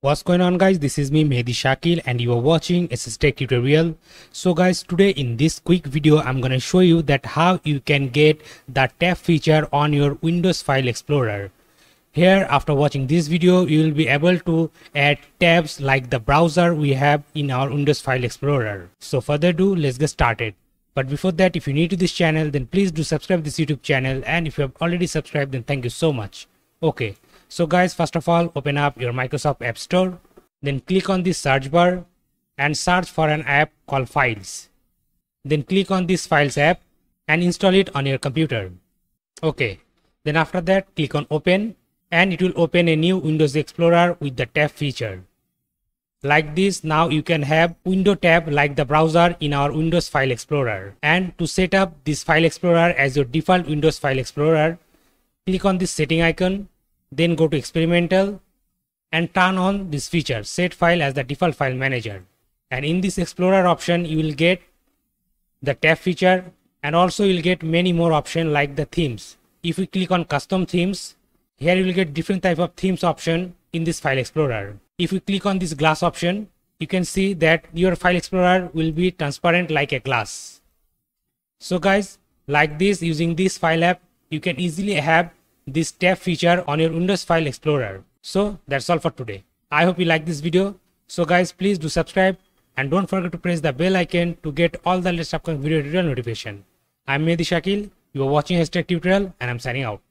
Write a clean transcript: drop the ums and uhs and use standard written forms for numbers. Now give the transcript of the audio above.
What's going on, guys? This is me, Mehdi Shakil, and you are watching SS Tech tutorial. So guys, today in this quick video I'm gonna show you that how you can get the tab feature on your Windows File Explorer. Here, after watching this video, you will be able to add tabs like the browser we have in our Windows File Explorer. So further ado, let's get started. But before that, if you're new to this channel, then please do subscribe this YouTube channel, and if you have already subscribed, then thank you so much. Okay, so guys, first of all, open up your Microsoft App Store, then click on this search bar and search for an app called Files. Then click on this Files app and install it on your computer. Okay, then after that, click on Open, and it will open a new Windows Explorer with the tab feature. Like this, now you can have window tab like the browser in our Windows File Explorer. And to set up this File Explorer as your default Windows File Explorer, click on this setting icon, then go to Experimental and turn on this feature, Set File as the default file manager. And in this Explorer option, you will get the tab feature, and also you will get many more options like the themes. If we click on Custom Themes, here you will get different type of themes option in this File Explorer. If you click on this glass option, you can see that your File Explorer will be transparent like a glass. So guys, like this, using this file app, you can easily have this tab feature on your Windows File Explorer. So that's all for today. I hope you like this video. So guys, please do subscribe and don't forget to press the bell icon to get all the latest upcoming video tutorial notification. I'm Mehdi Shakil. You are watching SS Tech tutorial, and I'm signing out.